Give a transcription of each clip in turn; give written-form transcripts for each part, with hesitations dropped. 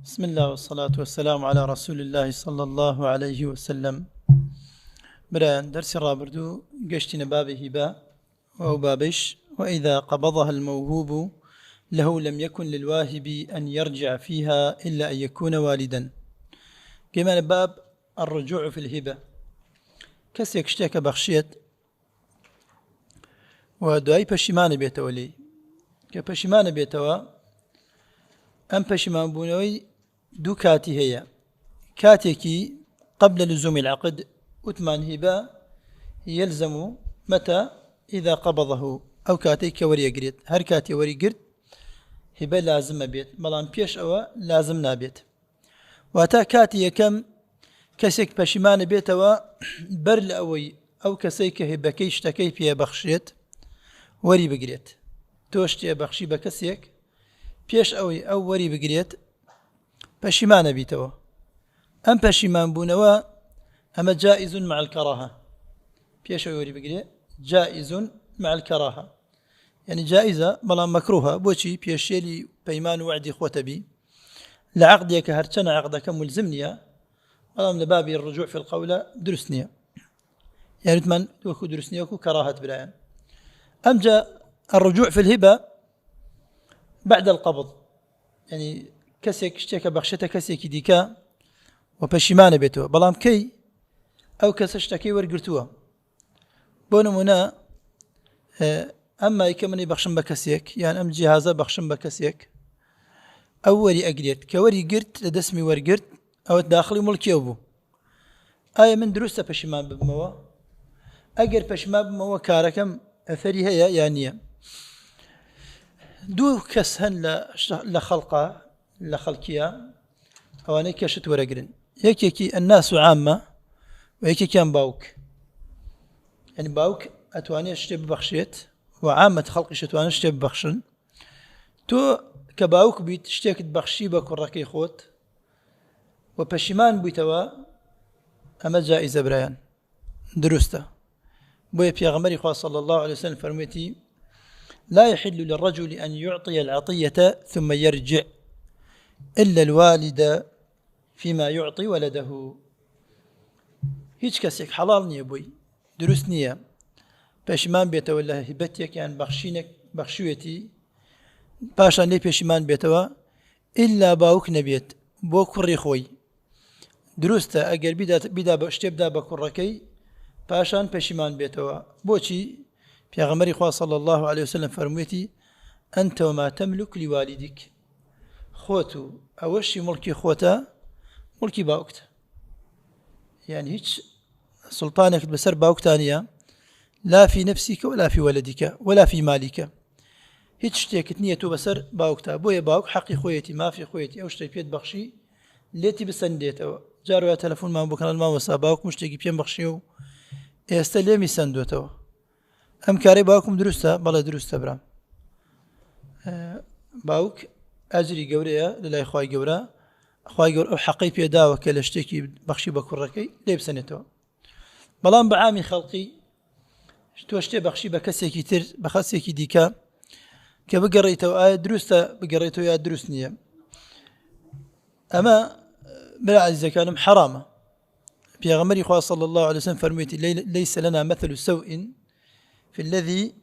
بسم الله والصلاة والسلام على رسول الله صلى الله عليه وسلم. بران درس رابردو قشتنا باب هبة وهو بابش وإذا قبضها الموهوب له لم يكن للواهب أن يرجع فيها إلا أن يكون والدا. كمان باب الرجوع في الهبة. كسيك اشتاك بخشيت ودعي بشمان بيتولي كبشمان بيتوا أم بشمان بونوي دو كاتي هي كاتيكي قبل لزوم العقد أتمان هبة يلزم متى إذا قبضه أو كاتيك وري قريت هر كاتي وري قرد هبة لازم بيت ملان بيش أو لازم نابيت واتا كاتي يكم كسيك بشمان بيتوا برل أوي أو كسيك هبة كيشتكي فيها بخشيت وري بقريت توشتي بخشي بكسيك بيش أوي أو وري بقريت پشیمان بیتەوە ئەم پەشیمان بوونەوە ئەمە جائز مع الكراهة پێشەوەی وەری بگرێ جائز مع الكراهة يعني جائزة بەڵام مەکروهە بۆچی پێشێلی پەیمان و وعدی خۆتە بی لە عەقدێکە هەرچەنە عەقدەکە ملزم نییە بەڵام لە بابی الرجوع في القولە دروست نییە يعني وتمان وەکو دروست نییە وەکو کەراهەت برایان ئەمجا الرجوع في الهبة بعد القبض يعني كسيك اشتكى بخشته كسيك ديكا وبشيمان بيتوا بلام كي أو كسشتكي ورقرتوا بونمنا أما يكمني بخشم بكسيك يعني أم جهازة بخشم بكسيك أولي أقريت كوري قرت لدسمي ورقرت أو داخلي ملكي أبو آية من دروسة بشيمان بموا أقر بشيمان بموا كاركم أثري هي يعني دو كسهن لخلقه لخلقيا أواني كشت ورقرن يكيكي الناس عامة ويكي كان باوك يعني باوك أتواني اشتي ببخشيت وعامة خلق شتواني اشتي ببخشن تو كباوك بيت اشتيك تبخشي باكو راكي خوت وبشيمان بيتوا أما جائزة برايان دروسته بوي بيغمري خواه صلى الله عليه وسلم فرميتي لا يحل للرجل أن يعطي العطية ثم يرجع إلا الوالد فيما يعطي ولده هيج كسيك حلال نية بوي دروس نية باشمان بيتوا ولا هبتك يعني بخشينك بخشويتي باشان لي باشمان بيتوا إلا باوك نبيت بو كري خوي دروستا أجر بدا بشتبدا بكركي باشان باشمان بيتوا بوشي پیغمبر خواه صلى الله عليه وسلم فرميتي أنت وما تملك لوالدك خوتو أوشي ملكي خوتا ملكي باوكت يعني هيش سلطانك بسر باوكتانية لا في نفسك ولا في ولدك ولا في مالك هيش تيكت نيتو بسر باوكتا بويا باوك حقي خويتي ما في خويتي أو شتي بيت بخشي ليتي بسنديتو جارو يا تلفون ما بكنا ما وسا باوك مشتاقي بيان بخشيو استلمي سندوتو أم كاري باوكم دروستا بلا دروستا برام باوك أجري قوريا للا إخواي قورا إخواي قورا حقي بيداوة كالاشتكي بخشي بكركي ليب سنتو بلان بعامي خلقي تواشتي بخشي بكسيكي تر بخسيكي ديكا كبقريتو آية دروستا بقريتو يا دروسنية أما بلا عزيزة كانم حرامة بيغمري خواه صلى الله عليه وسلم فرميتي ليس لنا مثل سوء في الذي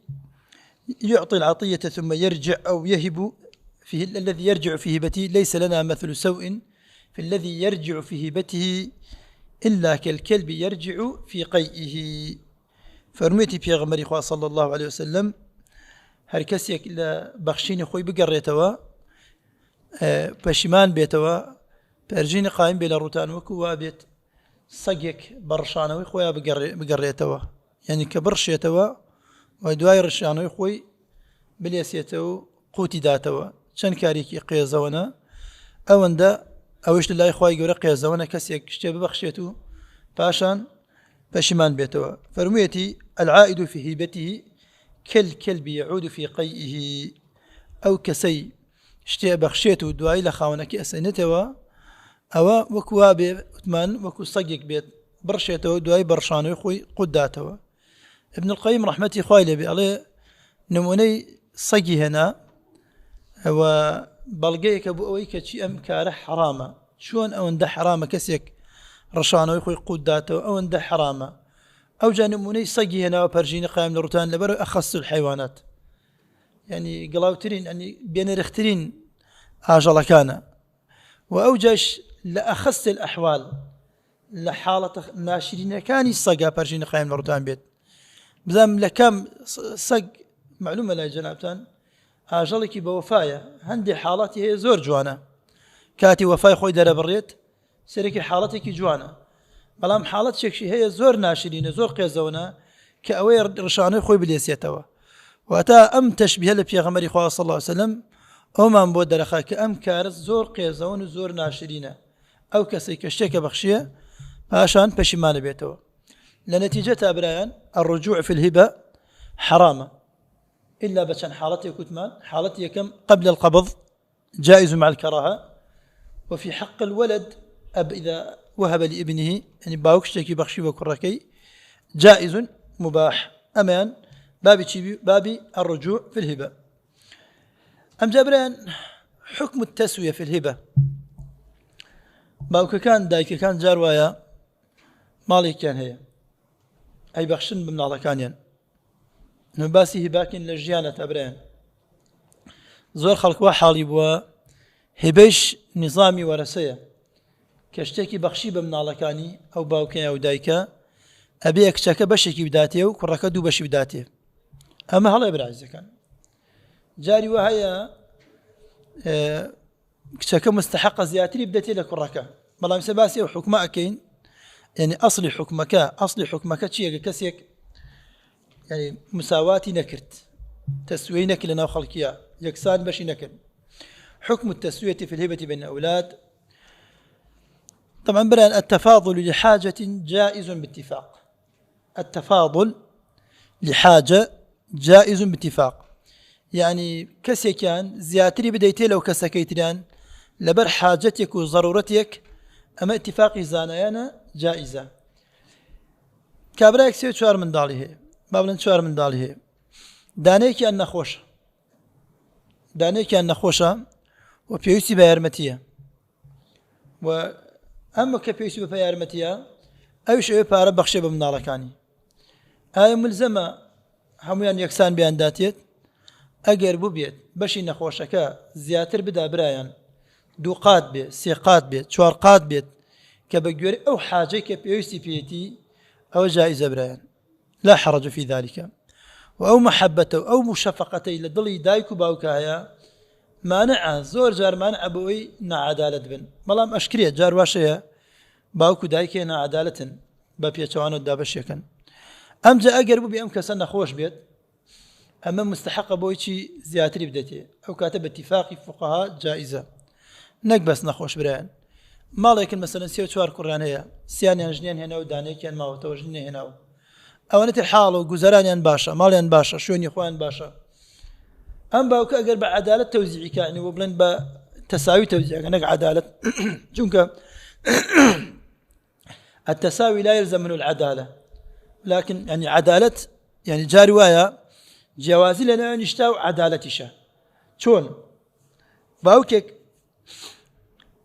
يعطي العطية ثم يرجع أو يهب فيه الذي يرجع في هبته ليس لنا مثل سوء في الذي يرجع في هبته إلا كالكلب يرجع في قيئه فرميتي في غمري خواه صلى الله عليه وسلم هر كسيك إلا بخشيني خوي بقريتوا بشمان بيتوا برجيني قائم بلا روتان وكوا بيت صقيك برشانوي خويا بقريتوا يعني كبرشيتوا ودواي رشانوي خوي بليسيتو قوتي داتوا چەند کارێکی قێزەوەنە ئەوەندە ئەوش لای خوای گەورە قێزەوەنە کەسێک شتێ ببەخشێت و پاشان پەشیمان بێتەوە فەرموویەتی العائد في هبته كالكلب يعود في قيئه ئەو کەسەی شتێ بەخشێت و دوایی لە خاوەنەکەی ئەسێنێتەوە ئەوە وەکوا بێ وتمان وەکو سەگێک بێت بڕشێتەوە دوای بەڕشانەوەی خۆی قوت داتەوە ابن القيم رحمەتی خوای لێبێ ئەڵێ نمونەی سەگی هێنا و بەڵگەیەکە بۆ ئەوەی کەچی ئەم کارە حرامە چۆن ئەوەندە حرامە کەسێک ڕەشانەوەی خۆی قوت داتەوە ئەوەندە حرامە ئەو جا نمونەی سەگی هێناوە پەرژینی قایم لە ڕوتان لەبەر ئەخەس الحەیوانات یعنی گڵاوترین ئەنی بێنەرخترین ئاژەڵەکانە و ئەو جاش لە ئەخەس الأحوال لە حاڵەتە ناشرینەکانی سەگا پەرژینی قایم لە ڕوتان بێت بزانم لە کام سەگ معلومە لای جەنابتان ئاژەڵێکی بە وەفایە هەندێک حاڵاتی هەیە زۆر جوانە کاتی وەفای خۆی دەرەبڕێت سەرێکی حاڵەتێکی جوانە بەڵام حاڵەتێکی هەیە زۆر ناشرینە زۆر قێزەونە کە ئەوەی ڕشانەی خۆی بلێسێتەوە واتە ئەم تەشبیهە لە پێغەمبەری خوا صلی الله علیه وسلم ئەومان بۆ دەرەخا کە ئەم کارە زۆر قێزەون و زۆر ناشرینە ئەو کەسەی کە شتێکە بەخشیە پاشان پەشیمانە بێتەوە لە نەتیجە تا برایان الرجوع في الهبة حرامة إلا بچەند حالة كتمان حالة يكم قبل القبض جائز مع الكراهة وفي حق الولد أب إذا وهب لابنه يعني باوكشتكي بخشي وكركي جائز مباح أمان بابي الرجوع في الهبة أم جابران حكم التسوية في الهبة باوك كان دايك كان جاروايا مالي كان هي أي بخشن بمناڵە كانيان نباسي هباكين لجيانة أبران زۆر خەڵک وا حاڵی بووە هێبەیش نظامی وەرەسەیە کە شتێکی بەخشی بە مناڵەکانی ئەو باوکە ئەو دایکە ئەبێ کچەکە بەشێکی بداتێ و کوڕەکە دوو بەشی بداتێ ئەمە هەڵێ برازەکان جاری وە هەیە کچەکە مستحقە زیاتری بدەتێ لە کوڕەکە بەڵام سێ باسی ئەو حکمە ئەکەین يعني أصل حكمك چیە کەسێک يعني مساواتی نەکرد تسوية نەکرد لەناو خەڵکیە یەکسان بەشی نەکرد حكم التسوية في الهبة بين الأولاد طبعا بران التفاضل لحاجة جائز باتفاق التفاضل لحاجة جائز باتفاق يعني كسيكان زياتري بديتي لو كسكيتران لبر حاجتك وضرورتك أما اتفاقي زانيانا جائزة كابرايك سيو چوار من داله بابلن چوار من داله دانيكي أن نخوشا وبيوسي بيارمتيا وأما كبيوسي بيارمتيا أيش أي بارا بخشي بمنالكاني أي ملزمة هميان يكسان بيان داتيت أجر ببيت بشي نخوشكا زياتر بدا برايان دو قاد بيت سي قاد بيت چوار قاد بيت كبجوري أو حاجة كبيوسي بيتي أو جائزة برايان لا حرج في ذلك أو محبته أو مشفقته لدلي دايكو باوكايا مانع زور جار مانع أبوي نعدالة بن ملام أشكرية جار واشية باوكو دايكي نعدالة بابيتوانو دابشيكن أم جاء أقربو بأم كسن خوش بيت أما مستحق بويتي زياتري بدتي أو كاتب اتفاقي فقهاء جائزة نقبس نخوش برايان ما لكن مثلا سيو چوار قرآن هي سيانيان جنيان هنا ودانيكيان ما وتوجني هنا أوانت الحال وجزرانيان باشا ماليان باشا شوني خوان باشا أم باوك أجر بعدالة توزيعي يعني وبلن بتساوي توزيع يعني عدالة جونك التساوي لا يلزم منه العدالة لكن يعني عدالة يعني جاري ويا جوازي لنا نشتاو عدالتشا شون باوكك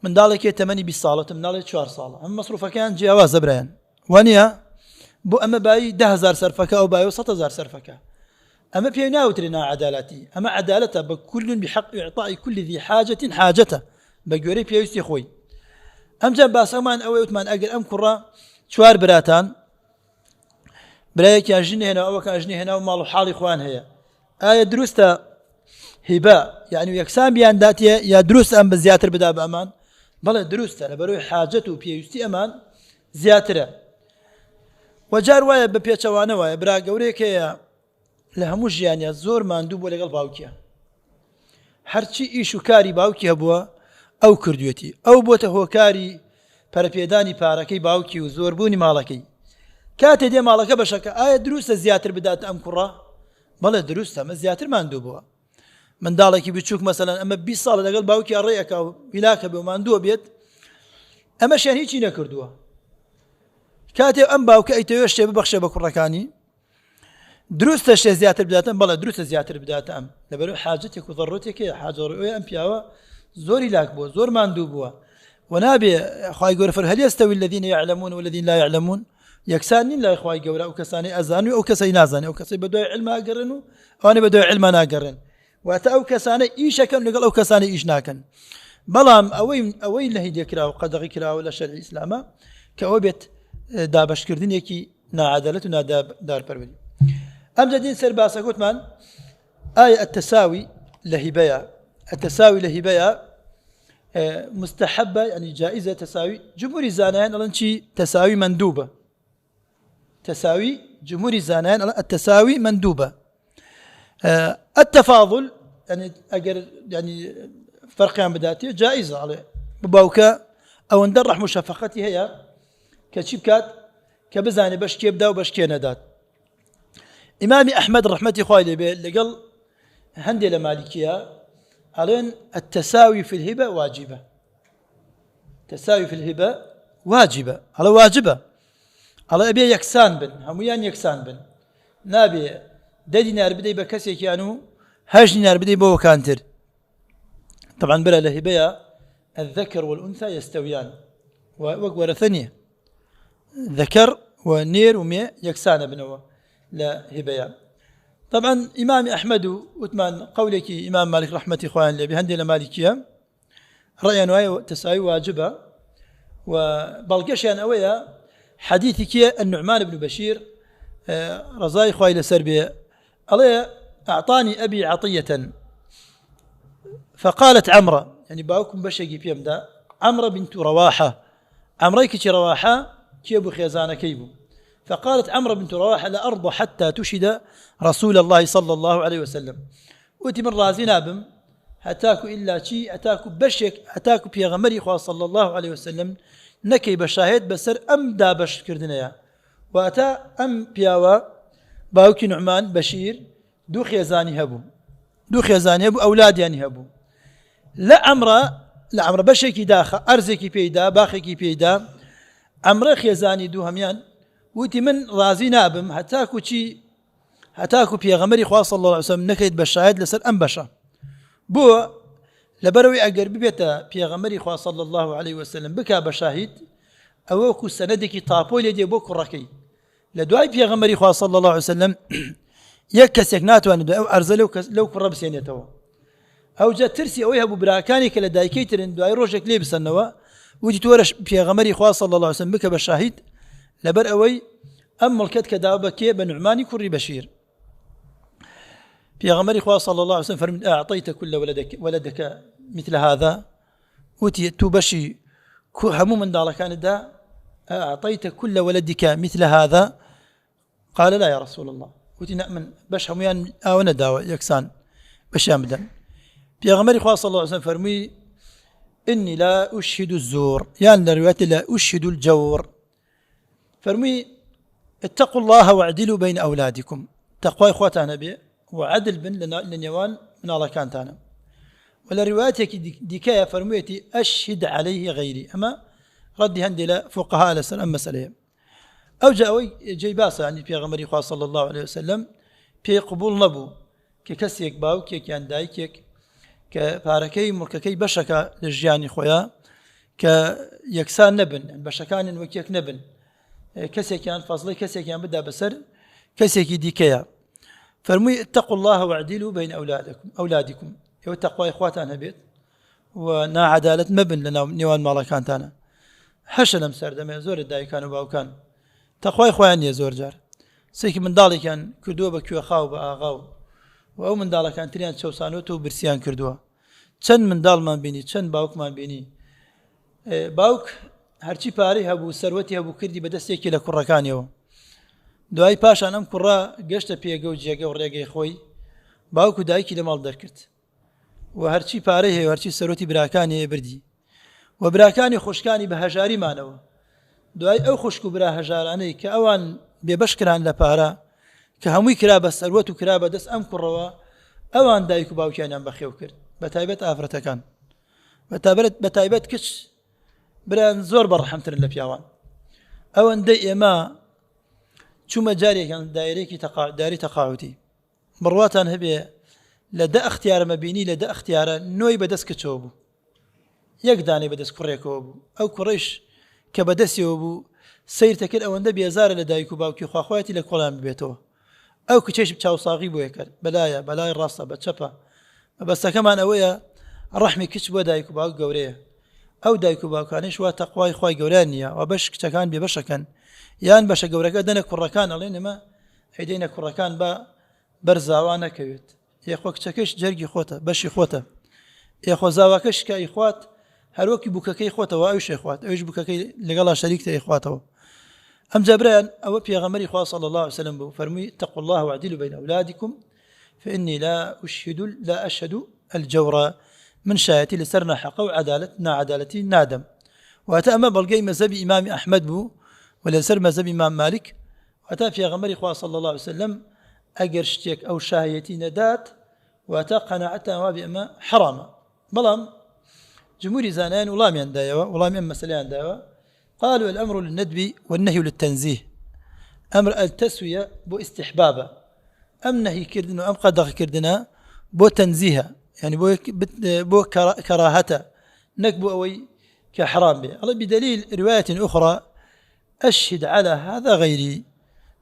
من دالك يتمني بالصالة من دالك شوار صالة أما مصروفه كان جواز بريان وانيا بو أما باي 10,000 صرفك أو باي 100,000 صرفك أما بينا وترنا عدالتي أما عدالته بكل بحق إعطاء كل ذي حاجة حاجته بجوري بيوستي خوي أم جاب باسمان أو يتمان أجل أم كرة شوار براتان برايك أجني هنا أو كأجني هنا ومالو حال إخوان هي آية دروستا هباء يعني يكسام بيان داتي يا دروس أم بزياتر بدا بأمان بل دروستا لبروي حاجته بيوستي أمان زياتره وجار وایە بە پێچەوانەوەیە برا گەورەیەکەیە لە هەموو ژیانیا زۆر ماندوو بۆ لەگەڵ باوکیە هەرچی ئیش و کاری باوکی هەبووە ئەو کردوێتی ئەو بۆتە هۆکاری پەرەپێدانی پارەکەی باوکی و زۆربوونی ماڵەکەی کاتێ دێ ماڵەکە بەشەکە ئایا دروستە زیاتر بدات ئەم کوڕە بەڵێ دروستە ئەمە زیاتر ماندوو بووە منداڵێکی بچووک مەسەلەن ئەمە 20 ساڵ لەگەڵ باوکی ڕێیەکە و بیلاکە بێ و ماندووە بێت ئەمەشیان هیچی نەکردووە کاتێ ئەم باوکە ئەیتەوێ شتێ ببەخشێ بە کوڕەکانی دروست الشيء زياتر بداية بلا دروست زياتر بداية أم لبلو حاجتك وضرورتك حاجة رؤية أم بياوا زوري لاك بو زور ماندوب بوا ونابي خواي يقول هل يستوي الذين يعلمون والذين لا يعلمون يكسانين لا خواي يقول أو كساني أزاني أو كسي نازاني أو كسي بدوي علم أقرنو أو أنا بدوي علم أنا أقرن وأتا أو كساني إيش كان لقال أو كساني إيش ناكن بلام أوين له يذكره وقد ذكره ولا شرع الإسلام كأوبت دابش كردين يكي نعدالة وناداب دار بربلي أمجدين سر باسا قلت من آية التساوي لهبايا التساوي لهبايا مستحبة يعني جائزة تساوي جمهور الزانين ألنشي تساوي مندوبة تساوي جمهور الزانين التساوي مندوبة التفاضل يعني أجر يعني فرق عن بدايته جائزة عليه بباوكا أو ندرح مشفقتي هي كشبكات كبزاني باش كيبدا وباش كيندات إمام أحمد رحمة خوالي به لقل هندي لمالكية علين التساوي في الهبة واجبة تساوي في الهبة واجبة على واجبة على أبي يكسان بن هميان يكسان بن نابي دينار بدي بكسي كانوا هاج دينار بدي بو كانتر طبعا بلا لهبة الذكر والأنثى يستويان وقوة ثانية ذكر ونير ومية يكسان بنوه لا هبيان طبعا إمام أحمد وثمان قولك إمام مالك رحمة إخوان اللي بهندي لمالكية رأيا نوايا تساوي واجبة وبلقشيان أويا حديثك النعمان بن بشير رضاي خوالي سربية عليه أعطاني أبي عطية فقالت عمرة يعني باوكم بشقي بيم دا عمرة بنت رواحة عمريك رواحة كيبو خيزانة كيبو فقالت عمرو بنت رواحة لا أرضى حتى تشهد رسول الله صلى الله عليه وسلم وتي من رازي نابم هتاكو إلا شيء أتاكو بشك أتاكو بيغمري خواه صلى الله عليه وسلم نكي بشاهد بسر أم دا بش كردنيا وأتا أم بياوا باوكي نعمان بشير دو خيزاني هبو أولاد يعني هبو لا عمرو بشكي داخل أرزكي بيدا باخكي بيدا عمرو خيزاني دو هميان وتي من رازي نابم هتاكو بيغمري خواه صلى الله عليه وسلم نكيد بشاهد لسر أم بشا بو لبروي أقر ببيتا بيغمري خواه صلى الله عليه وسلم بكا بشاهد أوكو سندكي طابو لدي بوكو ركي لدواي بيغمري خواه صلى الله عليه وسلم يكسك ناتو أن دو أرزل لو كرب سينيتو أو جا ترسي أويها أبو براكاني كلا دايكيتر إن دواي روشك ليبس النوا ودي تورش بيغمري خواه صلى الله عليه وسلم بكا بشاهد لبر أوي أم الكت كدابك بنعماني كري بشير في غمر إخوة صلى الله عليه وسلم فرمت أعطيت كل ولدك مثل هذا وتي تبشي همو من دالك كان دا أعطيت كل ولدك مثل هذا قال لا يا رسول الله وتي نأمن بش هميان آونا داوة يكسان بشامدا في غمر إخوة صلى الله عليه وسلم فرمي إني لا أشهد الزور يعني الرواية لا أشهد الجور فرمي اتقوا الله واعدلوا بين أولادكم تقوى إخواتنا به وعدل بن لنيوان من الله كانتانا ولا روايتك ديكايا فرميتي أشهد عليه غيري أما ردي هندي لا فقهاء لسلام مسألة أو جاءوي جاي باسا يعني في غمري خواه صلى الله عليه وسلم في قبول نبو ككسيك باو كيان دايكيك كباركي ملككي بشكا للجياني خويا كيكسان نبن بشكان وكيك نبن كسيكيان فضلي كسيكيان بدا بسر كسيكي ديكيا فرمي اتقوا الله واعدلوا بين أولادكم يو تقوى إخواتنا بيت ونا عدالة مبن لنا نيوان مالا كانتانا حشنا مسار دم زور الداي كانوا باو كان تقوى إخواني زور جار سيك من دالي كان كردوه بكيو خاو بآغاو وأو من دالي كان تريان شوسانوتو برسيان كردوه چن من دال ما بيني چن باوك ما بيني باوك هرچی پارەی هەبوو سەروەتی هەبوو کردی بەدەستێکی لە کوڕەکانیەوە دوای پاشان ئەم کوڕە گەشتە پێگە و جێگە و ڕێگەی خۆی باوک و دایکی لە ماڵ دەرکرد و هەرچی پارەی هەیە هەرچی سەروەتی براکانی هەیە بردی و براکانی خوشکانی بە هەژاری مانەوە دوای ئەو خوشک و برا هەژارانەی کە ئەوان بێبەش کران لە پارە کە هەمووی کرا بە سەروەت و کرا بەدەست ئەم کوڕەوە ئەوان دایک و باوکیانیان بەخێو کرد بەتایبەت ئافرەتەکان بەتایبەت کچ بران زۆر بەڕەحەمترن لە پیاوان ئەوەندەی ئێمە چوومە جارێکیان دایرەیەکی داری تەقاعوتی بڕواتان هەبێ لە دە ئەختیارمە بینی لە دە ئەختیارە نۆی بەدەست کچەوە بوو یەک دانەی بەدەست کوڕێکەوە بوو ئەو کوڕیش کە بەدەستیەوە بوو سیرتەکرد ئەوەندە بێزارە لە دایک و باوکی خواخوایەتی لە کۆڵیان ببێتەوە ئەو کچەش چاوساغی بۆیە کرد بەلایە بەلای ڕاستە بە چەپە بەستەکەمان ئەوەیە ڕەحمی کچ بۆ دایک و باوک گەورەیە ئەو دایک و باوکانیش وا تەقوای خوای گەورەیان نییە و بەش کچەکان بێبەشەکەن یان بەشە گەورەکە دەنە کوڕەکان ئەڵێن ئێمە هەیدەینە کوڕەکان بە بەرزاوا نەکەوێت یەخۆ کچەکەش جەرگی خۆتە بەشی خۆتە یەخۆ زاواکەش کە ئیخوات هەروەکی بووکەکەی خۆتەوە ئەویش ئەیخوات ئەویش بووکەکەی لەگەڵا شەریکتە ئەیخواتەوە ئەم جابرایان ئەوە پێغەمبەری خوا صلی الله عليه وسلم بوو فەرمووی اتقوا الله واعدلوا بين أولادكم فإني لا أشهد الجور من شایەتی لەسەر نەحەقە و ناعەدالەتی نادەم واتە ئەمە بەڵگەی مەذهبی ئیمامی ئەحمەد بوو و لەسەر مەذهبی ئیمام مالک واتە پێغەمبەری خوا صلی الله عليه وسلم ئەگەر شتێک ئەو شایەتی نەدات واتە قەناعەتیان وا بێ ئەمە حرامە بەڵام جمهوری زانایان وڵامیان دایەوە وڵامی ئەم مەسەلەیان دایەوە قالوا الأمر للندب والنهي للتنزيه أمر التسوية بو استحبابا أم نهي كردنا أم قدغ كردنا بو تنزيها يعني بو كراهته نكبو أوي كحرام به الله بدليل رواية أخرى أشهد على هذا غيري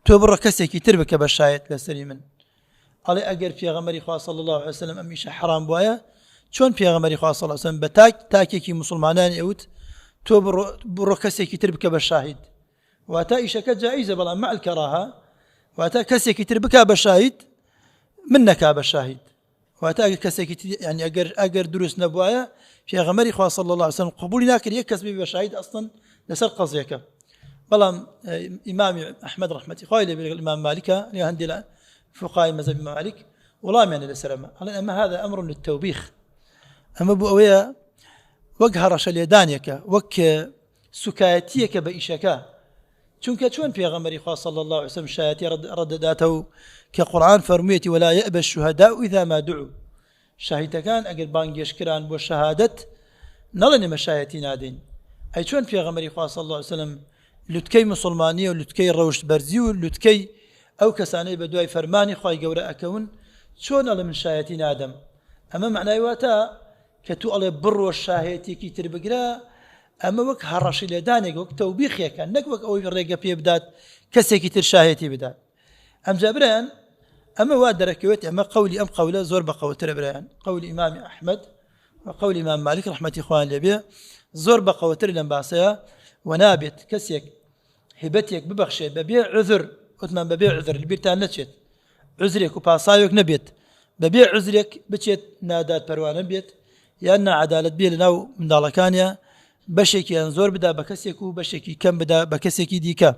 تبر كسيكي تربك بشايت لسري من علي أجر في غمري خاص صلى الله عليه وسلم أميش حرام بوايا شون في غمري خاص صلى الله عليه وسلم تاكيكي مسلمانان يوت تو بڕۆ کەسێکی تر بکە بە شاهید واتە ئیشەکە جائیزە بەڵام مع الکەراها واتە کەسێکی تر بکا بە شاهید من نەکا بە شاهید واتە ئەگەر کەسێکی تر يعني ئەگەر دروست نەبوایە پێغەمبەری خوا صلی الله عليه وسلم قبولی ناکرد یەک کەس بێ بە شاهید ئەسڵەن لەسەر قەزیەکە بەڵام ئیمامی ئەحمەد ڕەحمەتی خوای لێ بێ ئیمام مالکە لێ هەندێک لە فقهای مەذهبی مالک وڵامیان لەسەر ئەمە هذا أمر للتوبيخ ئەمە بوو ئەوەیە وەک هەڕەشە لێدانێکە وەک سوکایەتیەکە بە ئیشەکە چونکە چۆن پێغەمبەری خوا صلی الله عليه وسلم شایەتی ڕەدەداتەوە کە قورئان فەرموویەتی ولا يأبى الشهداء إذا ما دعوا شاهیدەکان ئەگەر بانگێشکران بۆ شەهادەت نەڵێن ئێمە شایەتی نادەین ئەی چۆن پێغەمبەری خوا صلی الله عليه وسلم لوتکەی مسلمانیە و لوتکەی ڕەوشت بەرزی و لوتکەی ئەو کەسانەی بە دوای فەرمانی خوای گەورە ئەکەون چۆن ئەڵێ من شایەتی نادەم ئەمە معنای واتە کە تو ئەڵێ بڕۆ شاهێتێکی تر بگرە ئەمە وەک هەڕەشی لێدانێک وەک تەوبیخێکە نەک وەک ئەوەی ڕێگە پێ بدات کەسێکی تر شاهێتی بدات ئەم جا برایان ئەمە وا دەرەکەوێت ئەمە قەولی ئەم قەولە زۆر بەقەوترە برایان قەولی ئیمامی ئەحمەد و قەولی ئیمام مالک ڕەحمەتی خوان لێبێ زۆر بەقەوتر لەم باسەیە و نابێت کەسێک هیبەتێک ببەخشێت بەبێ عذر وتمان بەبێ عذر لەبیرتان نەچێت عذرێک و پاساوێک نەبێت بەبێ عذرێک بچێت نادات پەروانە بێت یان نەعەدالەت بێ لەناو منداڵەکانیە بەشێکیان زۆر بدا بە کەسێک و بەشێکی کەم بدا بە کەسێکی دیکە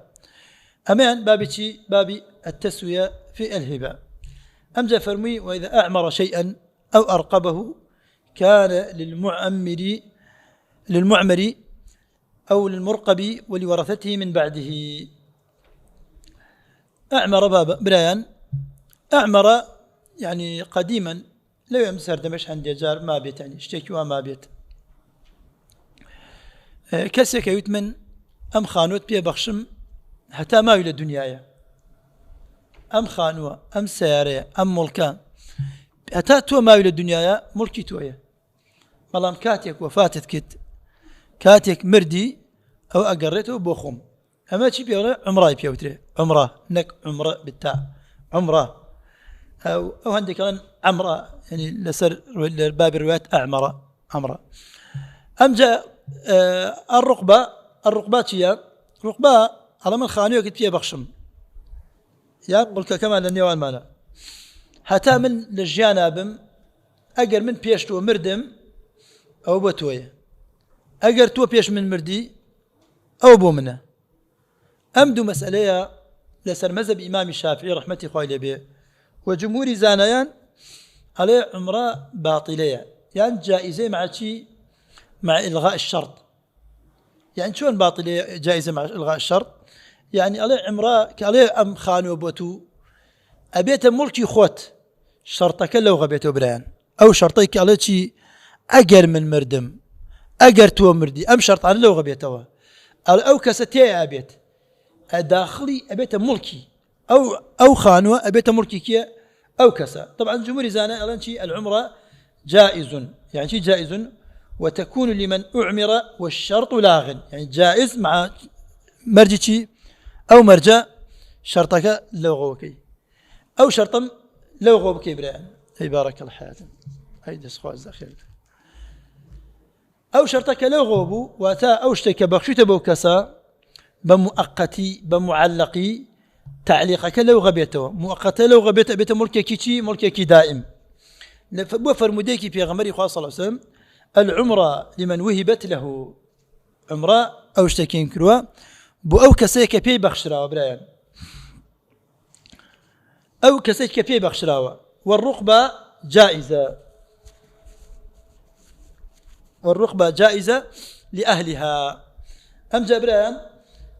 ئەمەیان بابی چی بابی التسوية في الهبة ئەمجا فەرمووی وإذا أعمر شيئا أو أرقبه كان للمعمر أو للمرقب ولورثته من بعده أعمر بابا بريان أعمر يعني قديما لو يمسر دمش عند جار ما بيت يعني اشتكي وما بيت كسك يتمن أم خانوت بيه بخشم حتى ما يولد دنيايا أم خانوة أم سيارة أم ملكان حتى تو ما يولد دنيايا ملكي تويا بلام كاتيك وفاتت كت كاتيك مردي أو أقريته بوخم أما تشي بيقول عمره بيوتري عمره نك عمره بالتاء عمره أو عندك كمان عمره يعني لسر باب الروايات أعمره عمره أم جاء الرقبات هي رقبة على من خانوه كنت فيها بخشم يا قلت كمان للنيوان مانا حتى من للجانبم أجر من بيشتو مردم أو بتوية أجر تو بيش من مردي أو بومنا أمدو مسألة لسر مذهب إمام الشافعي رحمته خوالي به وجمهور زانيان عليه عمره باطلية يعني جائزة مع شيء مع إلغاء الشرط يعني شون باطلية جائزة مع إلغاء الشرط يعني عليه عمره كعليه أم خانو بوتو أبيت ملكي خوت شرطك لو غبيتو بريان أو شرطيك عليه شيء أجر من مردم أجر تو مردي أم شرط على لو غبيتوا أو كستي أبيت داخلي أبيت ملكي أو خانوة أبيت ملكي أو كسا. طبعا الجمهور زانا ألان شي العمرة جائز، يعني شي جائز وتكون لمن أعمر والشرط لاغ، يعني جائز مع مرجتي أو مرجع شرطك لغوكي أو شرطا لغوك إبراهيم. أي بارك الله حياتي هيدا سخواز أخير أو شرطك لغوبو واتا أو اشتك بخشيت بو كسا بمؤقتي بمعلقي تعليقك لو غبيته مؤقتا لو غبيت بيت ملكك دائم. فرموديكي في غمري صلى الله عليه وسلم العمرة لمن وهبت له عمرة أو اشتكين كروا بو أو كسيك بي بخشراوة برايان أو كسيك بي بخشراوة. والرقبة جائزة لأهلها. أم جابران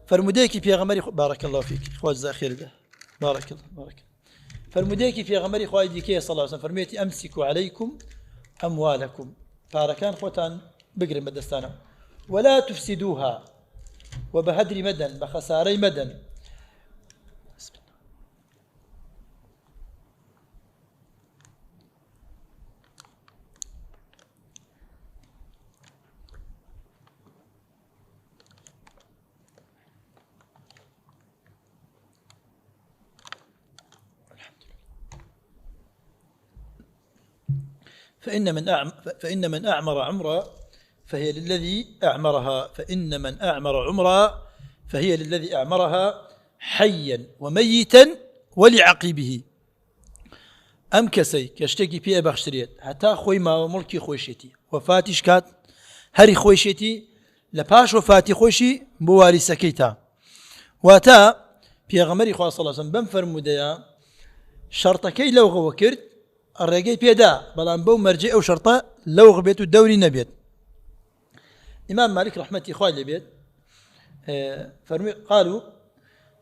فرموديكي في غمري بارك الله فيك خواج زاخير ده بارك الله فرموديكي في غمري خواج ديكي صلى الله عليه وسلم فرميتي أمسكوا عليكم أموالكم فاركان خوتان بقر مدستانا ولا تفسدوها وبهدر مدن بخساري مدن. فإن من أعمر عمرا فهي للذي أعمرها فهي للذي أعمرها حيا وميتا ولعقيبه. أم كسي كشتكي بيه بخشريت حتى خوي ما ملكي خوشيتي وفاتش كات هري خوشيتي لباش وفاتي خوشي بواري سكيتا واتا بيغمري خواه صلى الله عليه وسلم بنفرموديا شرطكي لو غوكرت الرجاء بيدا بلان بو مرجع أو شرطة لو غبيت الدوري نبيت. إمام مالك رحمة إخواني بيت قالوا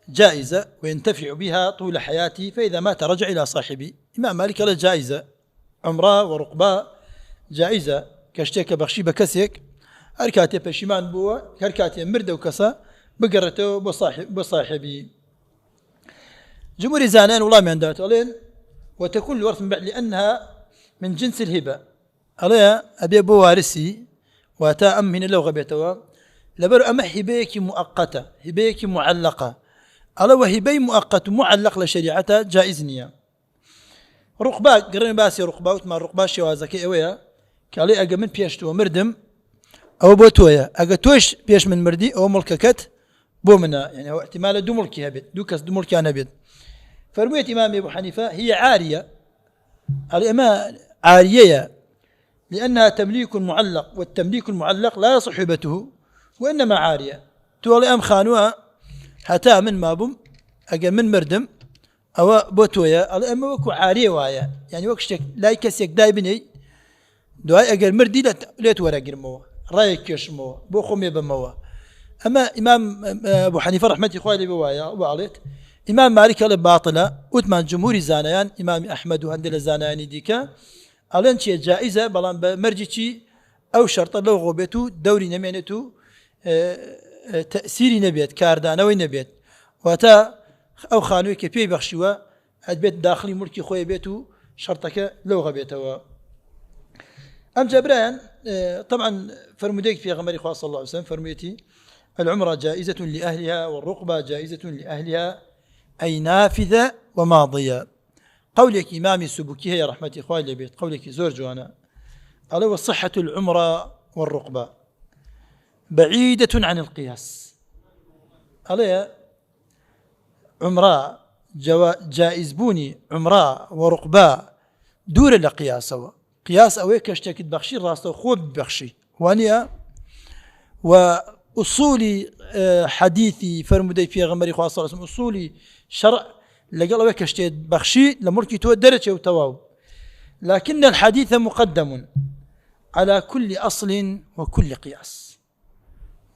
جائزة وينتفع بها طول حياتي فإذا مات رجع إلى صاحبي. إمام مالك قال جائزة عمرة ورقبة جائزة كشتيك بخشي بكسيك هركاتي بشيمان بوا هركاتي مرد وكسا بقرته بصاحبي. جمهور زانان والله ما عندها تقولين وتكون الورث من بعد لأنها من جنس الهبة عليها أبي بوارثي واتا أم من لو غبيتوا لبر أما هبيك مؤقتة هبيك معلقة على وهبي مؤقت معلق لشريعتها جائزنية. رقبة قرن باسي رقبة وتما رقبة شوازكي أويا كالي أجا من بيشتو مردم أو بوتويا أجا توش بيش من مردي أو ملككت بومنا يعني هو احتمال دو ملكي هبت دو كس دو ملكي أنا بيت. فرمية إمام أبو حنيفة هي عارية الإمام عارية لأنها تمليك معلق والتمليك المعلق لا صحبته وإنما عارية تولي أم خانوها حتى من مابم أجا من مردم أو بوتويا الإمام وكو عارية وايا يعني وكشتك لا يكسيك دايبني دواي أجا المردي لا تورقر موا رايك يش موا بوخم يبا موا. أما إمام أبو حنيفة رحمة إخواني بوايا وعليت إمام مالك قال باطلة وثمان جمهور زانيان إمام أحمد وهندل زانيان ديكا على شيء جائزة بلان بمرجتي أو شرط لو غوبته دوري نمينته تأثيري نبيت كاردانوي نبيت واتا أو خانوي كبي بخشوا البيت داخلي ملكي خوي بيته شرطك لو غبيته. أم جبران طبعا فرموديك في غمري خواه صلى الله عليه وسلم فرميتي العمرة جائزة لأهلها والرقبة جائزة لأهلها أي نافذة وماضية. قولك إمام السبكي يا رحمة إخواني البيت قولك زور جوانا ألا وصحة العمرة والرقبة بعيدة عن القياس. ألا عمرة جائز بوني عمرة ورقبة دور لقياس قياس أويك اشتكت بخشي راسه خوب بخشي وانيا وأصولي حديثي فرمودي في غمري خاصة صلى الله عليه وسلم أصولي شرع لقال أويك اشتكت بخشي لمركي تودرت وتواو لكن الحديث مقدم على كل أصل وكل قياس.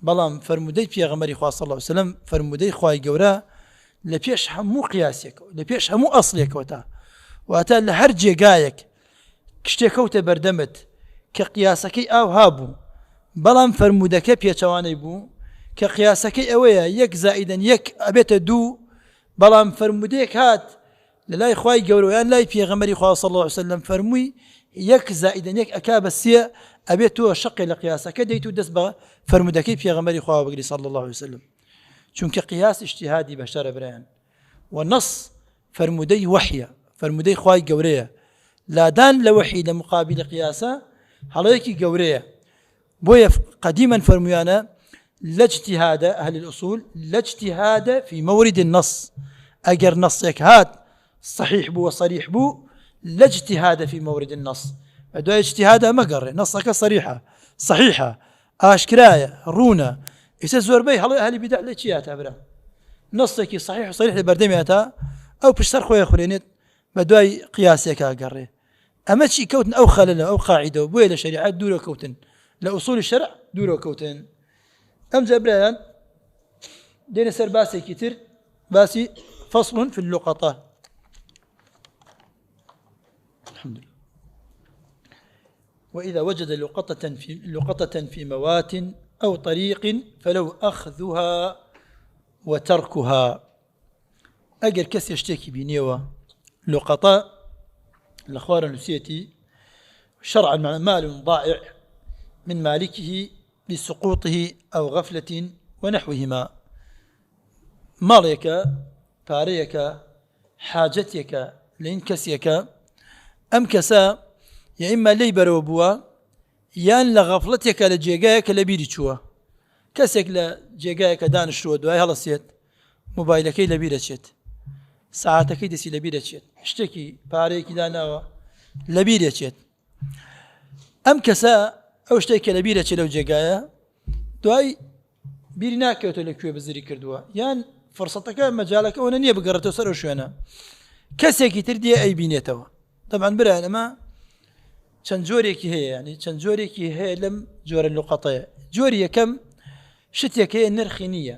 بلام فرمودي في غمري خاصة صلى الله عليه وسلم فرمودي خواي جورا لبيش همو قياسك لبيش همو أصلك واتا لهرجي قايك كشتكوت بردمت كقياسك أو هابو بلام فرمودك بيتواني بو كقياسك أويا يك زائدا يك أبيت دو بەڵام فرمودەیەک هات لە لای خوای گەورە یان لای پێغەمبەری خوا صلی الله علیه وسلم فەرمووی 1 زائیدەن 1 ئەکا بە 3 ئەبێت تۆ شەقی لە قیاسەکە دەیت و دەست بە فرمودەکەی پێغەمبەری خوا بگری صلی الله علیه وسلم چونکە قیاس اجتهادی بەشەرە برایان و نص فرمودەی وحیە فرمودەی خوای گەورەیە لادان لە وحی لە مقابل قیاسە هەڵەیەکی گەورەیە بۆیە قدیما فرمویانە لا اجتهاد أهل الأصول لا اجتهاد في مورد النص أجر نصك هات صحيح بو وصريح بو لا اجتهاد في مورد النص أدو اجتهاد مقر نصك صريحة صحيحة آشكراية رونا إذا زور بي أهل بدع ليشيات أبرا نصك صحيح وصريح لبردمياتا أو بشتر خويا خلينيت بدواي قياسك أقري أما شي كوتن أو خلل أو قاعدة وبويا لشريعات دورو كوتن لأصول الشرع دورو كوتن أم زبران دين سر باسي كتير باسي فصل في اللقطة الحمد لله وإذا وجد لقطة في موات أو طريق فلو أخذها وتركها أجر كس يشتكي بنيوة لقطة الأخوار نسيتي شرعا مع مال ضائع من مالكه بسقوطه أو غفلة ونحوهما مالك باريك حاجتك لإنكسيك أم كسا يا إما لي بروبوا يان لغفلتك لجيجاك لبيري شوا كسك لجيجاك دانش شوا دواي هلا سيت موبايلك لبيري شت ساعتك دسي لبيري شت اشتكي باريك دانا لبيري شت أم كسا أو شتێکە لە بیرە چێ لەو جێگایە دوای بیری ناکەوێتە لەکوێ بزری کردووە یان فرسەتەکە مەجالەکە ئەوە نییە بگەڕێتەوە سەر ئەو شوێنە کەسێکی تر دیێ ئەی بینێتەوە طبعاً برایان ئەمە چەند جۆرێکی هەیە ینی چەند جۆرێکی هەیە لەم جۆرە لوقەتەیە جۆری یەکەم شتێک هەیە نرخی نییە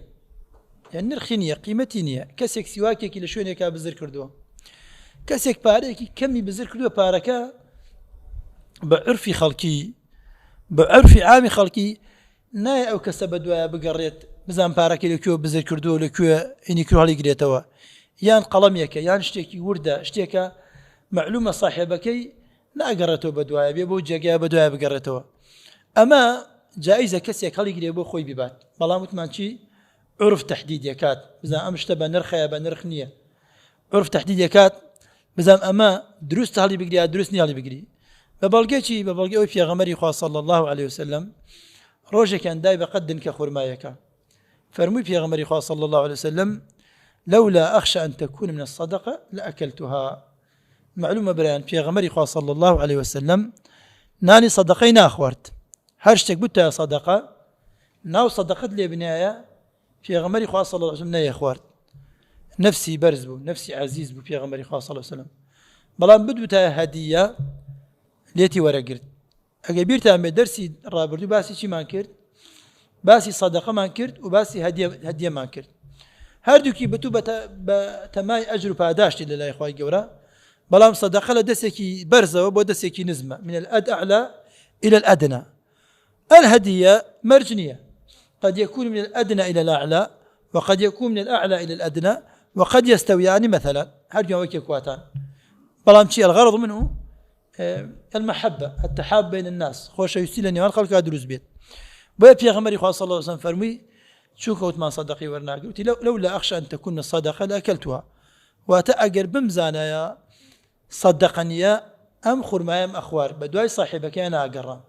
یان نرخی نییە قیمەتی نییە کەسێک سیواکێکی لە شوێنێکا بزر کردووە کەسێک پارەیەکی کەمی بزر کردووە پارەکە بە عرفی خەڵکی بعرفی عامی خەڵکی نایە ئەو کەسە بەدوایە بگەڕێت بزان پارەکەی لەکوێ بزر کردووە لەکوێ ئینی کرد هەڵیگرێتەوە یان قەڵەمێکە یان شتێکی وردە شتێکە معلومە صاحبەکەی ناگەڕێتەوە بەدوایە بێ بۆ جێگای بەدوایە بگەڕێتەوە ئەمە جائیزە کەسێک هەڵیگرێ بۆ خۆی ببات بەڵام وتمان چی عرف تحدید یەکات بزان ئەم شتە بە نرخەیە بە نرخ نییە عرف تحدید یەکات بزان ئەمە دروست هەڵی بگری یا دروست نییە هەڵی بگری ببلغي أو في غمري خوا صلى الله عليه وسلم روجه كان داي بقدن كخرمايك فرمي في غمري خوا صلى الله عليه وسلم لولا أخشى أن تكون من الصدقة لأكلتها معلومة بريان في غمري خوا صلى الله عليه وسلم ناني صدقين أخورت هرشتك بتا صدقة ناو صدقت لي بنايا في غمري خوا صلى الله عليه وسلم ناي أخورت نفسي برزبو نفسي عزيز بو في غمري خوا صلى الله عليه وسلم بلان بدوتا هدية لێتی وەرەگرت ئەگە بیرتان بێ دەرسی ڕابردوو باسی چیمان کرد باسی سەدەقەمان کرد و باسی هەدیەمان کرد هەردووکی بەتوو بە تەمای ئەجر و پاداشتی لە لای خوای گەورە بەڵام سەدەقە لە دەستێکی بەرزەوە بۆ دەستێکی نزمە من الأعلى إلى الأدنى الهدية مرج نییە قد يكون من الأدنى إلى الأعلى وقد يكون من الأعلى إلى الأدنى وقد يستويان مثلا هەردووان وەکی کواتان بەڵام چی الغرض منه المحبة التحاب بين الناس خوش يستيل نيوان خلق دروز بيت بيا بيغمري خوا صلى الله عليه وسلم فرمي شو كوت ما صدقي ورناك قلت لولا أخشى أن تكون الصدقة لأكلتها وتأجر بمزانا يا صدقني يا أم خرمايا أم أخوار بدواي صاحبك أنا أقرم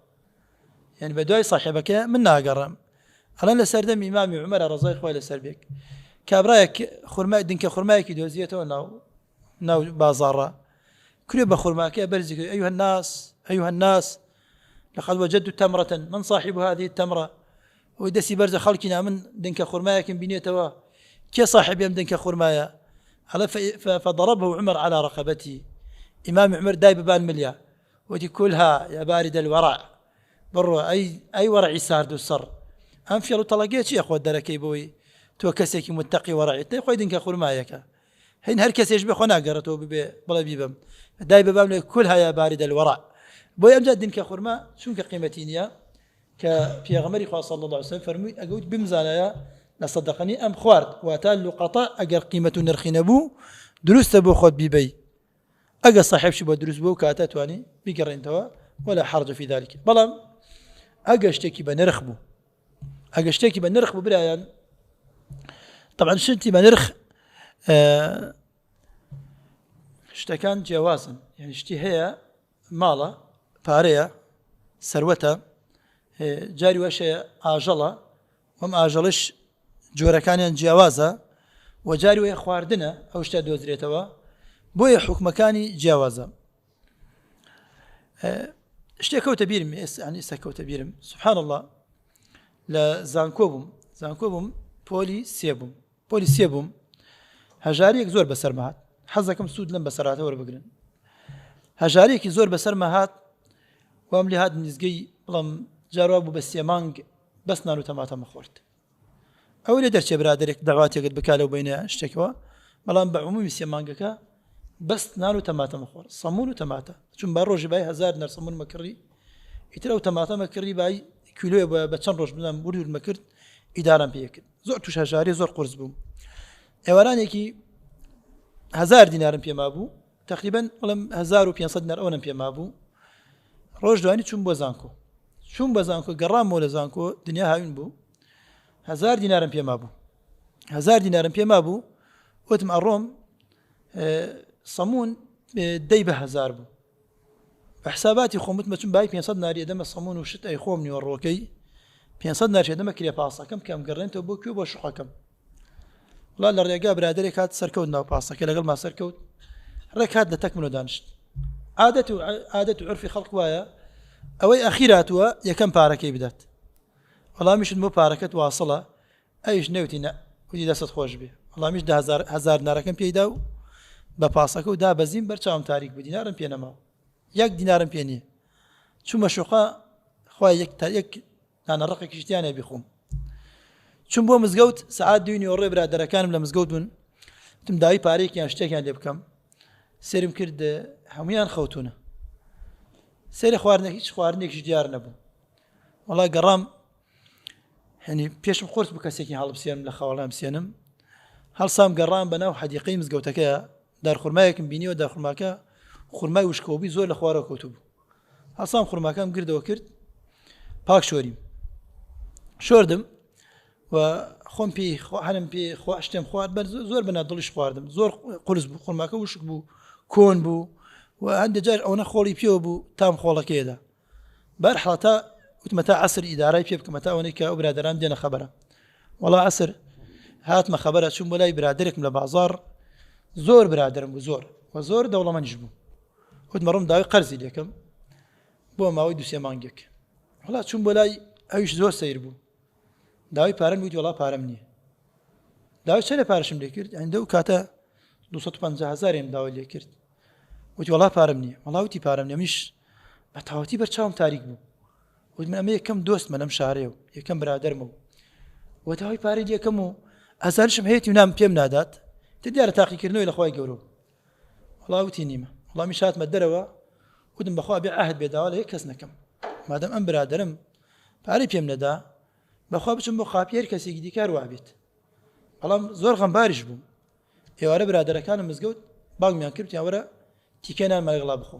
يعني بدواي صاحبك منا أقرم على لسردم إمام عمر رضي الله عنه لسربك كابرايك خرماي دينك خرمايك دوزيته ناو بازارة كل بخرماك برزك أيها الناس لقد وجدت تمرة من صاحب هذه التمرة ويدسي برز خلقنا من دنك خرمايا كم بنيتوا كي صاحب يم دنك خرمايا فضربه عمر على رقبته إمام عمر دايب بان مليا ودي كلها يا بارد الورع برو أي ورع سارد السر أنفيلو طلقيت يا أخوة دركي بوي تو كسيك متقي ورعي تيخوي دنك خرمايك هين هركس يشبه خنا قرته بلا بيبم داي ببام كلها يا بارد الورع بوي امجد دين كخرما شون كقيمتين يا كبيغمري خوا صلى الله عليه وسلم فرمي اقول بمزانايا لصدقني أم خوارد واتال لقطاء أجر قيمة نرخي نبو دروس تبو خود بيبي أجر صاحب شبه دروس بو كاتات واني بيقرين توا ولا حرج في ذلك بلام أجر اشتكي بنرخبو أجر اشتكي بنرخبو برايان طبعا شنتي بنرخ اشتكان جوازا يعني اشتي هي مالا باريا سروتا جاري وشي آجلا وم آجلش جوركانيان جیاوازە و جاری وی خواردنە ئەو شتە دۆزرێتەوە بۆیە حکومەکانی جیاوازە شتێکەوتە بیرم ینی سەکەوتە بیرم سبحان الله لە زانکۆ بووم پۆلی سێ بووم هەژارەیەک زۆر بەسەرمە هات حەزەکەم سوود لەم بەسەراتە وەربگرن هەژارەیەکی زۆر بەسەرمە هات وام لێ هات نزگەی بڵام جاروا بوو بە سێ مانگ بەس نان و تەماتەمە خۆرد ئەو لێ دەرچێ برادێک داواتێکت بکا لەو بینە شتێکەوە بەڵام بە عمومی سێ مانگەکە بەس نان و تەماتەمە خۆر سەمون و تەماتە چون با ڕۆژی بای 1000 نەر سەمون مەکڕی ئیتر ئەو تەماتەمە کڕی بای کیلۆیە بە چەند ڕۆژ بدەم بردور مەکرد ئیدارەم پێ کرد زۆر توش هەژاری زۆر قورس بووم ئێوارانێکی 1000 دینارم پێما بوو تقریبا بەڵام 1500 دینار ئەوەم پێما بوو ڕۆژ دوانی چوون بۆ زانکۆ گەڕامەوە لە زانکۆ دنیا هاوین بوو 1000 دینارم پێما بوو 1000 دینارم پێما بوو وتم ئەڕۆم سەمون دەی بە 1000 بوو بە حساباتی خۆم وتمە چون بای 500 ناری ئەدەمە سەمون و شت ئەی خۆم نیوەڕۆکەی 500 ناری ئەدەمە کرێ پاسەکەم کەم گەڕێنێتەوە بۆ کوێ بۆ شوقەکەم وڵا لە ڕێگا برادێک هات سەرکەوت ناو پاسەکە لەگەڵ ما سەرکەوت ڕێک هات لە تەکمنەوە دانیشت عادەت و عرفی خەڵق وایە ئەوەی ئەخیر هاتووە یەکەم پارەکەی بدات وەڵامیشت بۆ پارەکەت واسڵە ئەویش نەوتی وتی دەست خۆش بێ وەڵامیش 1000 دینارەکەم پێیدا و بە پاسەکە و دابەزیم بەرچاوم تاریک بوو دینارم پێ نەماوە 1 دینارم پێ نییە چوومە شوقا خوای یەک نانەڕقێکی شتیانێ بیخۆم چون بۆ مزگەوت سەعات 2 نیوەڕۆ برادەرەکانم لە مزگەوت بوون وتم داوای پارەیەکیان شتێکیان لێ بکەم سێرم کرد هەمویان خەوتونە سێری هیچ خواردنێکیش دیار نەبوو وەڵا گەڕام يعني پێشم قرس بە کەسێکی هەڵبسێنم لە خاوەڵام بسێنم هەڵسام گەڕام بەناو حەدیقەی مزگەوتەکەیە دارخورمایەکم بینیوە دارخورماکە خورمای وشکۆبی زۆر لە خوارەوە کەوتو بوو هەڵسام خورماکەم گردەوە کرد پاک شۆردم و خۆم پێی هەنم پێ شتێم خوارد زۆر بەنا دڵیش خواردم زۆر قرس بوو خورماکە وشک بوو کۆن بوو و هەندێک جار ئەوە خۆڵی پێوە بوو تام خۆڵەکەیدا بەرحەڵ تا وتمە تا عسر ئیدارای پێ بکەمە تا ئەوەی کە ئەو برادەران دێنە خەبەرە وەڵا عسر هاتمە خەبەرە چوون بۆ لای برادێکم لە بازاڕ زۆر برادرم بوو زۆر دەوڵەمەندیش بوو وتمە ڕۆم داوای قەرزی لێکم بۆ ماوەی 2 مانگێک وەڵا چوون بۆ لای ئەویش زۆر سەیر بوو داوای پارەم وتی وەڵا پارەم نییە داوای چەندە پارەشم لێ کرد ئەندە و کاتە 250,000 داوای لێ کرد وتی وەڵا پارەم نییە وەڵا وتی پارەم نییە منیش بە تاوەتی بەرچاوم تاریک بوو وتم ئەمە یەکەم دۆستمە لەم شارەیە و یەکەم برادەرمە و داوای پارەی یەکەم و ئەزارشم هەیەی و نام پێم نادات تە دیارە تاقیکردنەوەی لە خوای گەورە وەڵا وتی نیمە وەڵامی شاتمە دەرەوە وتم بەخوا بێ ئاهد بێداوا لە یەک کەس نەکەم مادەم ئەم برادەرم پارەی پێم نەدا بەخوا بچم بۆ خاپیەر کەسێکی دیکار وابێت بەڵام زۆر غەمباریش بووم ئێوارە برادەرەکانم مزگەوت باگمیان کرد یاوەرە تیکەنان مەلەگڵا بخۆ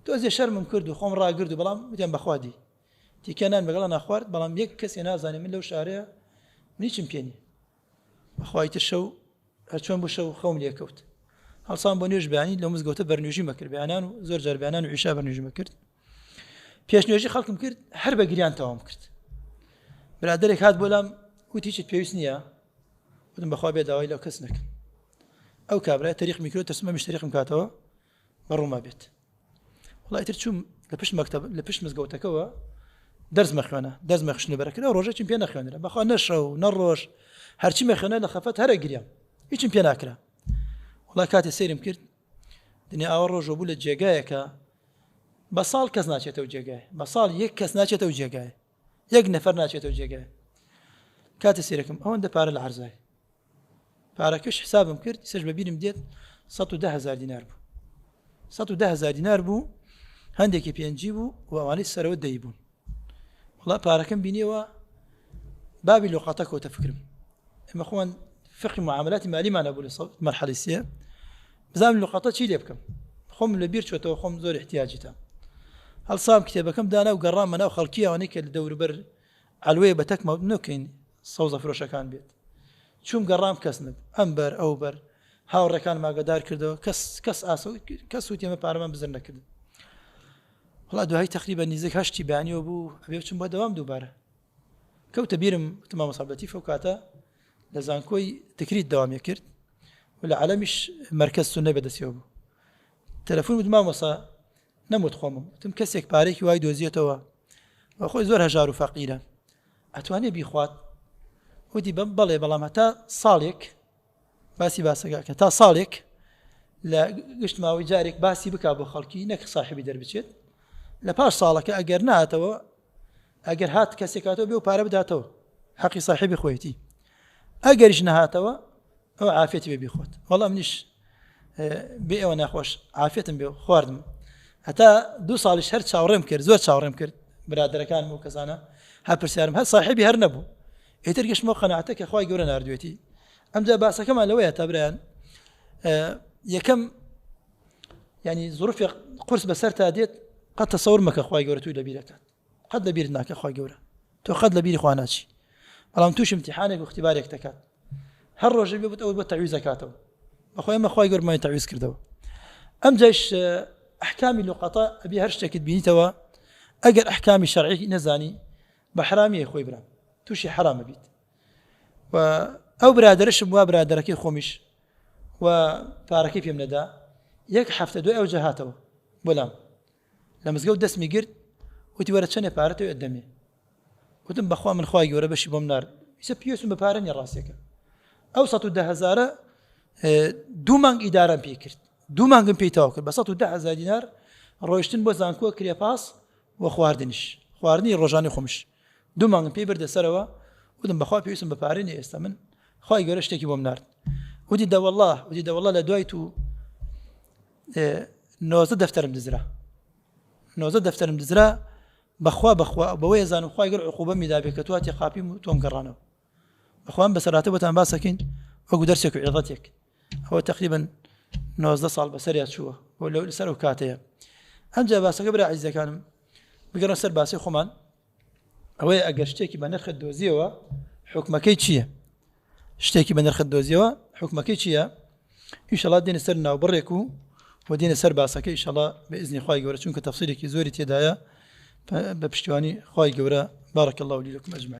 تۆزێ شەرمم کرد و خۆم ڕاگرد و بەڵام وتیان بەخوا دی تیکەنان بەگەڵا ناخوارد بەڵام یەک کەسێ نازانێ من لەو شارەیە منیچم پێ نییە بەخوای تر شەو هەرچۆن بۆ شەو خەوم لێکەوت هەڵسام بۆ نوێژ بەیانی لەو مزگەوتە بەرنوێژی مەکرد بەیانان و زۆر جار بەیانان و عیشا بەرنوێژی مەکرد پێشنوێژی خەڵکم کرد هەر بە گریان تەواوم کرد برادێک هات بۆ لام وتی هیچت پێویست نییە وتم بەخوا بێ داوای لەو کەس نەکەم ئەو کابرای تەریق میکرۆ تەسمە مشتریقم کاتەوە بەڕووما بێت وڵای تر چوم لە پشت مەکتەب لە پشت مزگەوتەکەەوە دەرز مەخوێنە دەرز مەخشنە بەرەکەدا ڕۆژێکم پێ نەخوێنرا بەخوا نەشە و نەڕۆژ هەرچی مەخوێنە لە خەفەت هەرە گریام هیچم پێ ناکرا وڵای کاتێ سەیرم کرد دنیا ئاوە ڕۆژۆ بوو لە جێگایەکە بە ساڵ کەس ناچێتەوە جێگای بە ساڵ یەک کەس ناچێتەوە جێگای یەک نەفەر ناچێتەوە جێگای کاتێ سەیرەکەم ئەوەندە پارە لە عەرزای پارەکەش حسابم کرد سەش بەبیرم دێت 110,000 دینار بوو 110,000 دینار بوو هەندێکی پێنجی بوو و ئەوانەی سەرەوە دەی بوون وڵا پارەکەم بینیەوە بابی لۆقاتە کەوتە فکرم اما خوان فقه معاملات مالي معنا بقول صوت مرحله سيه بزام اللقطات شي ليبكم خم لبير شو خم زور احتياجته هل صام كتابكم دانا وقرام منا وخلقيه ونيك الدور بر علوي بتك ما نوكين صوزه فروشه كان بيت شوم قرام كسنب انبر اوبر هاور كان ما قدار كردو كس اسو كس وتي ما بارمان بزرنا كده والله دو هاي تقريبا نيزك هشتي باني وبو ابي بچم دوام دوباره كوت بيرم تمام صاحبتي فوقاتا لازان كوي تكريت دوام يكرت ولا علمش مركز سنه بدسيوب تلفون بدما وصا نموت خوم تم كسك باريك واي دوزيتوا واخوي زور هجار فقيره اتواني بيخوات ودي بلي بلا متى صالك باسي تا صالك لا قشت ما وجارك باسي بك ابو خلقي نك صاحبي دربچت لا باش صالك اگر ناتو اگر هات كسكاتو بيو بار بداتو حقي صاحبي خويتي اگر نهاتو او عافيتي بيخوت والله منيش بي وانا خوش عافيتم بيو خواردم حتى دو صال شهر شاورم كرد زور شاورم كرد برادر كان مو كزانا ها برسيارم ها صاحبي هر نبو يترقش مو قناعتك اخوي قورنا اردويتي امجا باسا كما لويا تبران يكم يعني ظروف قرص بسرتها ديت قد تصور مك اخوي قورتو لبيرك قد لبيرناك اخوي قورا تو قد لبير اخواناتي الان توش امتحانك واختبارك تكات هر رجل بيبت اول بتعويز زكاته اخويا ما اخوي قور ما يتعويز كردو امجاش احكام اللقطاء ابي هرشتك بينيتوا اجر احكام الشرعي نزاني بحرامي اخوي برام توشي حرام بيت و او برادرش مو برادرك خومش وباركي في مندا يك حفته دو او جهاته بلام لما زقو دسمي قرد وتي ورتشني بارته قدامي وتم بخوا من خواي ورا باش بمنار يسبيوس ببارني راسك اوسط 10000 دومان اداره بيكرت دومان بيتاوكل بسطو 10000 دينار رويشتن بو زانكو كريباس وخواردنش خواردني روجاني خمش دومان بي برد سروا ودم بخوا بيوسم ببارني استمن خواي ورا اشتكي بمنار ودي دا والله لدويتو نوزه دفتر مدزرا بخوا بوي زانو خواي قر عقوبه مدابكتواتي قابي توم قرانو اخوان بس راتبه باسكين او درسك عظتك هو تقريبا نوزه صال بسريات شو ولا سرو كاتيا انجا باسك برا عز كان بقرا سر باسي خمان هو اجشتكي بنرخ الدوزيوا حكمكي تشيه اشتكي بنرخ الدوزيوا حكمكي تشيه ان شاء الله دين سرنا وبركو ودين سر باسك ان شاء الله باذن خواي قورا چونك تفصيلك زوري تدايا بپشتواني خواي قورا بارك الله لي لكم اجمعين.